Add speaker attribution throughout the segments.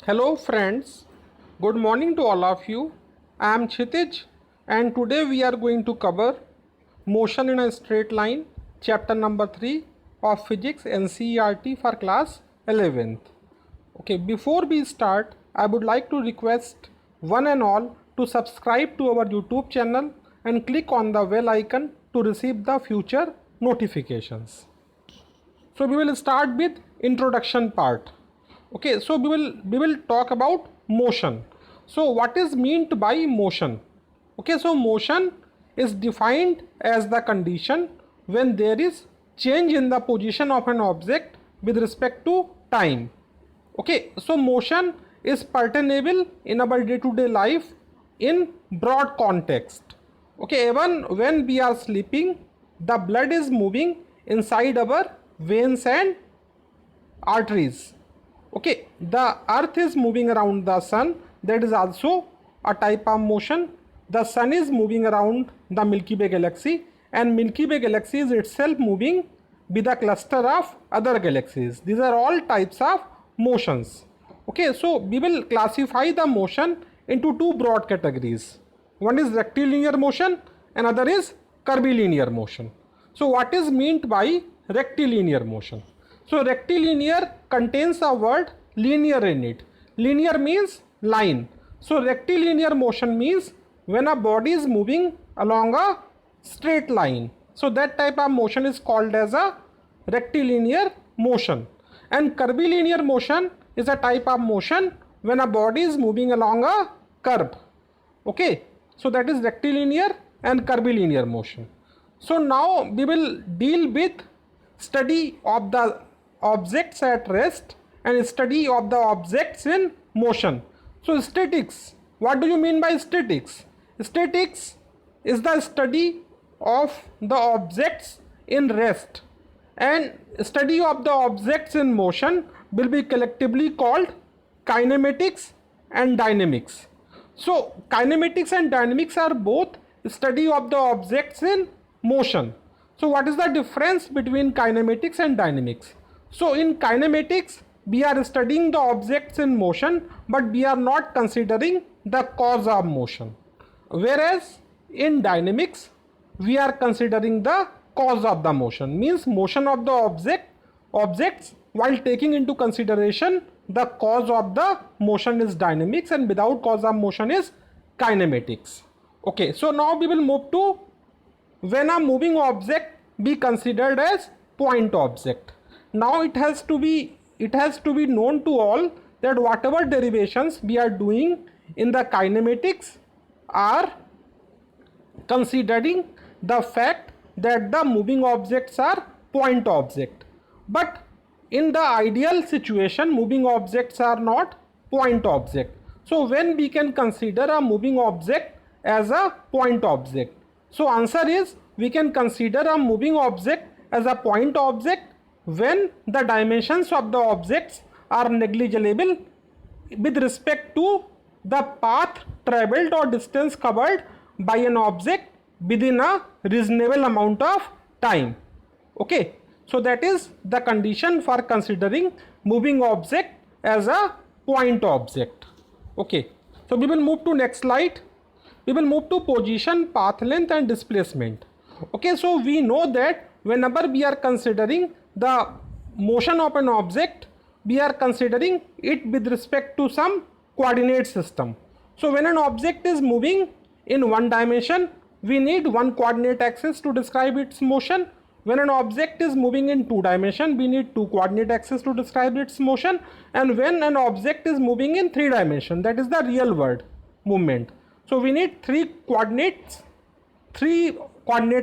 Speaker 1: Hello friends, good morning to all of you. I am Kshitij and today we are going to cover motion in a straight line, chapter number 3 of physics NCERT for class 11th. Okay, before we start, I would like to request one and all to subscribe to our YouTube channel and click on the bell icon to receive the future notifications. So we will start with introduction part. Okay, so we will talk about motion. So what is meant by motion? Okay, so motion is defined as the condition when there is change in the position of an object with respect to time. Okay, so motion is pertainable in our day-to-day life in broad context. Okay, even when we are sleeping, the blood is moving inside our veins and arteries. Okay, the earth is moving around the sun, that is also a type of motion. The sun is moving around the Milky Way galaxy, and Milky Way galaxy is itself moving with a cluster of other galaxies. These are all types of motions. Okay, so we will classify the motion into two broad categories. One is rectilinear motion, another is curvilinear motion. So what is meant by rectilinear motion? So rectilinear contains a word linear in it. Linear means line. So rectilinear motion means when a body is moving along a straight line. So that type of motion is called as a rectilinear motion. And curvilinear motion is a type of motion when a body is moving along a curve. Okay, so that is rectilinear and curvilinear motion. So now we will deal with study of the objects at rest and study of the objects in motion. So statics, what do you mean by statics? Statics is the study of the objects in rest, and study of the objects in motion will be collectively called kinematics and dynamics. So kinematics and dynamics are both study of the objects in motion. So what is the difference between kinematics and dynamics? So in kinematics, we are studying the objects in motion, but we are not considering the cause of motion. Whereas in dynamics, we are considering the cause of the motion, means motion of the objects while taking into consideration the cause of the motion is dynamics, and without cause of motion is kinematics. Okay, so now we will move to when a moving object be considered as point object. Now it has to be known to all that whatever derivations we are doing in the kinematics are considering the fact that the moving objects are point object, but in the ideal situation moving objects are not point object. So when we can consider a moving object as a point object? So answer is we can consider a moving object as a point object when the dimensions of the objects are negligible with respect to the path traveled or distance covered by an object within a reasonable amount of time. Okay, so that is the condition for considering moving object as a point object. Okay, so we will move to next slide. We will move to position, path length and displacement. Okay, so we know that whenever we are considering the motion of an object, we are considering it with respect to some coordinate system. So when an object is moving in one dimension, we need one coordinate axis to describe its motion. When an object is moving in two dimension, we need two coordinate axes to describe its motion. And when an object is moving in three dimension, that is the real world movement, so we need three coordinate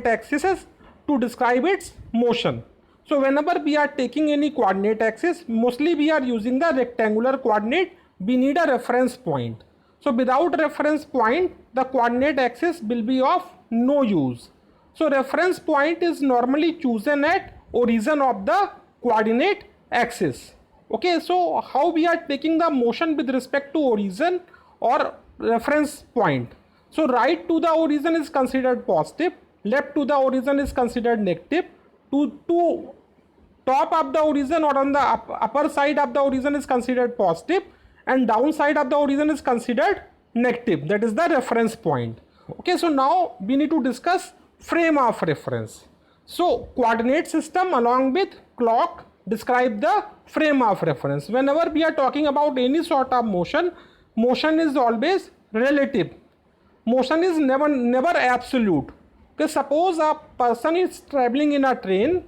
Speaker 1: axes to describe its motion. So whenever we are taking any coordinate axis, mostly we are using the rectangular coordinate. We need a reference point. So without reference point, the coordinate axis will be of no use. So reference point is normally chosen at origin of the coordinate axis. Okay, so how we are taking the motion with respect to origin or reference point? So right to the origin is considered positive, left to the origin is considered negative, to top of the origin or on the upper side of the origin is considered positive, and downside of the origin is considered negative, that is the reference point. Okay, so now we need to discuss frame of reference. So coordinate system along with clock describe the frame of reference. Whenever we are talking about any sort of motion, motion is always relative. Motion is never absolute. Okay, suppose a person is traveling in a train.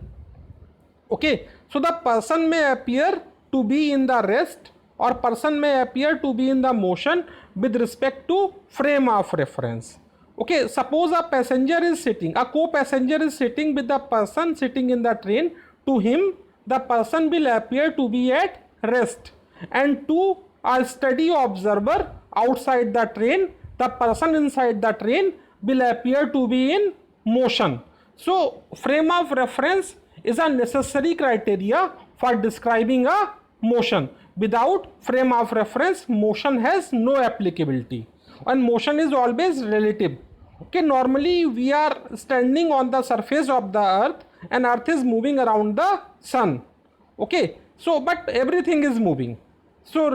Speaker 1: Okay, so the person may appear to be in the rest or person may appear to be in the motion with respect to frame of reference. Okay, suppose a passenger is sitting, a co-passenger is sitting with the person sitting in the train. To him, the person will appear to be at rest, and to a steady observer outside the train, the person inside the train will appear to be in motion. So, frame of reference is a necessary criteria for describing a motion. Without frame of reference, motion has no applicability, and motion is always relative. Okay, normally we are standing on the surface of the earth and earth is moving around the sun. Okay, so but everything is moving. So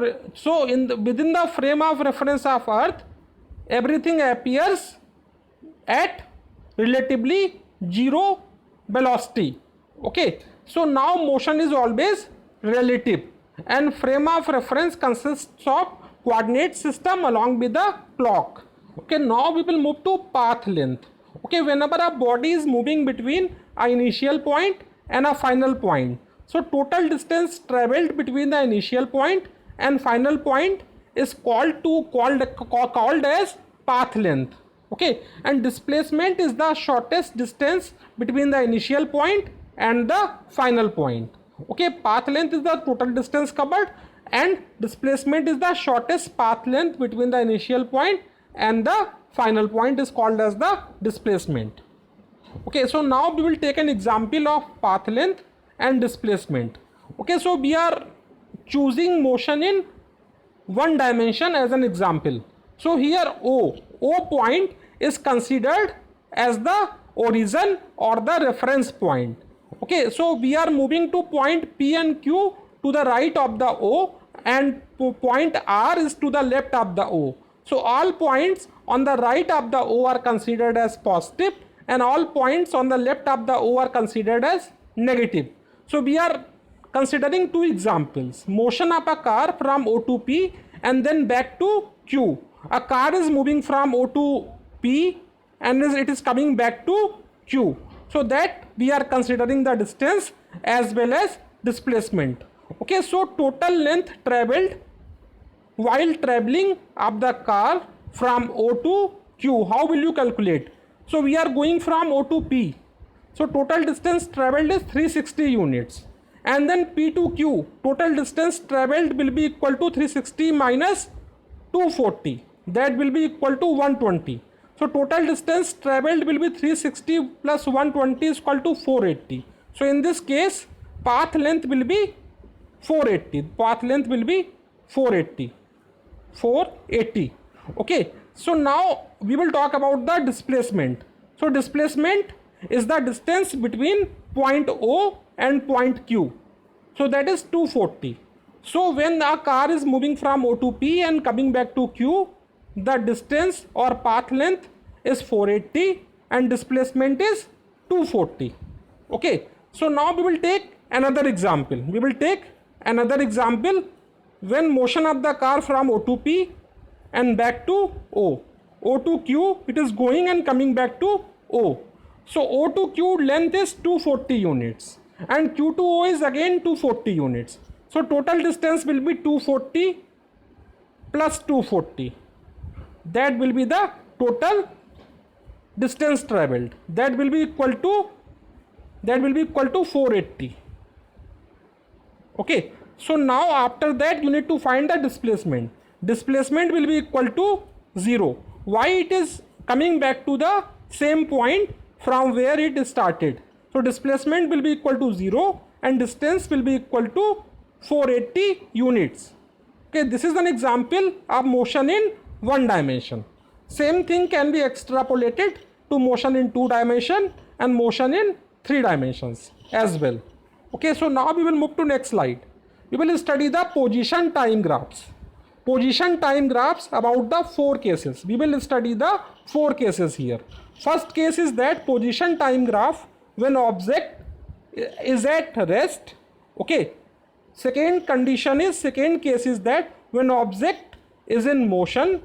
Speaker 1: within the frame of reference of earth, everything appears at relatively zero velocity. Okay, so now motion is always relative, and frame of reference consists of coordinate system along with the clock. Okay, now we will move to path length. Okay, whenever a body is moving between an initial point and a final point, so total distance traveled between the initial point and final point is called as path length. Okay, and displacement is the shortest distance between the initial point and the final point. Okay, path length is the total distance covered and displacement is the shortest path length between the initial point and the final point is called as the displacement. Okay, so now we will take an example of path length and displacement. Okay, so we are choosing motion in one dimension as an example. So here O point is considered as the origin or the reference point. Okay, so we are moving to point P and Q to the right of the O, and point R is to the left of the O. So all points on the right of the O are considered as positive and all points on the left of the O are considered as negative. So we are considering two examples: motion of a car from O to P and then back to Q. A car is moving from O to P and it is coming back to Q. So that we are considering the distance as well as displacement. Okay, so total length traveled while traveling of the car from O to Q. How will you calculate? So we are going from O to P. So total distance traveled is 360 units. And then P to Q, total distance traveled will be equal to 360 minus 240. That will be equal to 120. So total distance traveled will be 360 plus 120 is equal to 480. So in this case, path length will be 480. Path length will be 480. 480. Okay, so now we will talk about the displacement. So displacement is the distance between point O and point Q. So that is 240. So when a car is moving from O to P and coming back to Q, the distance or path length is 480 and displacement is 240. Okay, so now we will take another example. When motion of the car from O to P and back to O. O to Q, it is going and coming back to O. So O to Q length is 240 units and Q to O is again 240 units. So total distance will be 240 plus 240. That will be the total distance traveled. That will be equal to 480. Okay, so now after that you need to find the displacement. Displacement will be equal to 0. Why? It is coming back to the same point from where it started. So displacement will be equal to 0 and distance will be equal to 480 units. Okay, this is an example of motion in one dimension. Same thing can be extrapolated to motion in 2 dimensions and motion in 3 dimensions as well. Okay, so now we will move to next slide. We will study the position time graphs. position time graphs about the 4 cases. We will study the 4 cases here. First case is that position time graph when object is at rest. Okay. Second case is that when object is in motion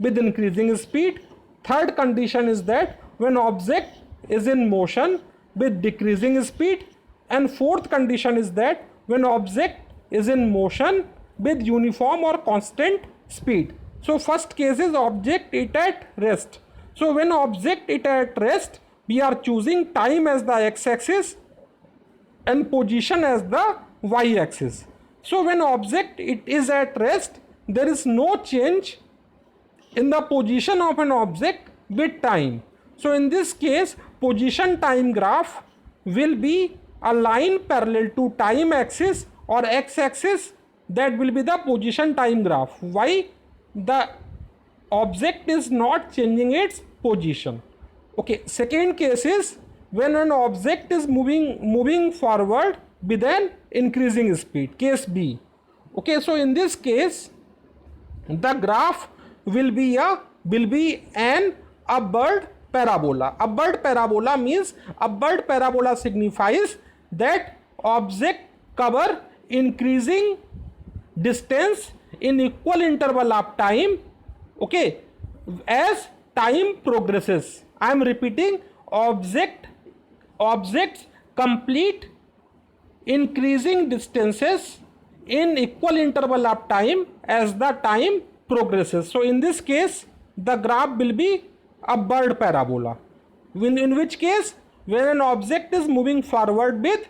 Speaker 1: with increasing speed. Third condition is that when object is in motion with decreasing speed. And fourth condition is that when object is in motion with uniform or constant speed. So first case is object is at rest. So when object is at rest, we are choosing time as the x-axis and position as the y-axis. So when object it is at rest, there is no change in the position of an object with time. So in this case, position time graph will be a line parallel to time axis or x-axis, that will be the position time graph. Why? The object is not changing its position. Okay, second case is when an object is moving forward with an increasing speed, case B. Okay, so in this case the graph will be an upward parabola. Upward parabola means upward parabola signifies that object cover increasing distance in equal interval of time, okay, as time progresses. I am repeating, objects complete increasing distances in equal interval of time as the time progresses. So in this case the graph will be upward parabola. In which case, when an object is moving forward with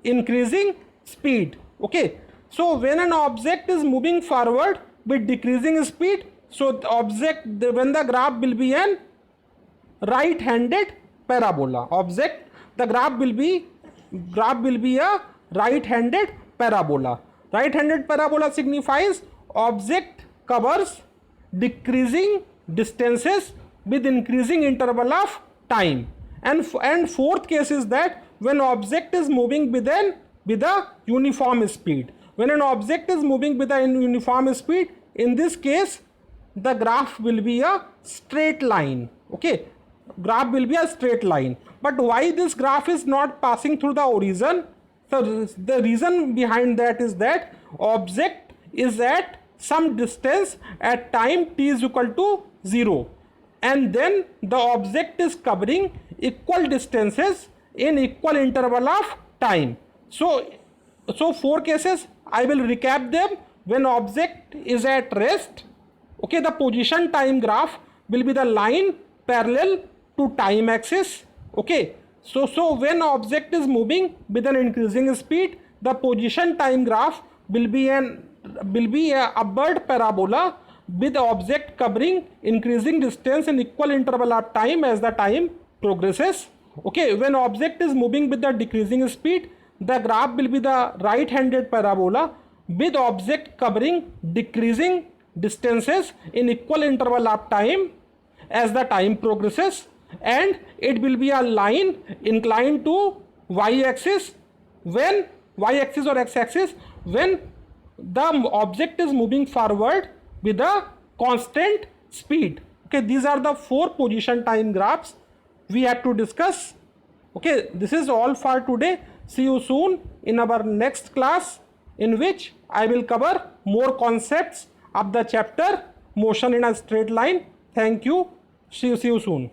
Speaker 1: increasing speed. Okay, so when an object is moving forward with decreasing speed, so when the graph will be an right-handed parabola. The graph will be a right-handed parabola. Right-handed parabola signifies object covers decreasing distances with increasing interval of time. And fourth case is that when object is moving with a uniform speed. When an object is moving with a uniform speed, in this case the graph will be a straight line. Okay, graph will be a straight line. But why this graph is not passing through the origin? So the reason behind that is that object is at some distance at time t is equal to 0, and then the object is covering equal distances in equal interval of time. So 4 cases, I will recap them. When object is at rest, okay, the position time graph will be the line parallel to time axis. Okay, so when object is moving with an increasing speed, the position time graph will be a upward parabola with the object covering increasing distance in equal interval of time as the time progresses. Okay, when object is moving with the decreasing speed, the graph will be the right-handed parabola with object covering decreasing distances in equal interval of time as the time progresses, and it will be a line inclined to y-axis when y-axis or x-axis when the object is moving forward with a constant speed. Okay, these are the 4 position time graphs we have to discuss. Okay, this is all for today. See you soon in our next class, in which I will cover more concepts of the chapter motion in a straight line. Thank you. See you soon.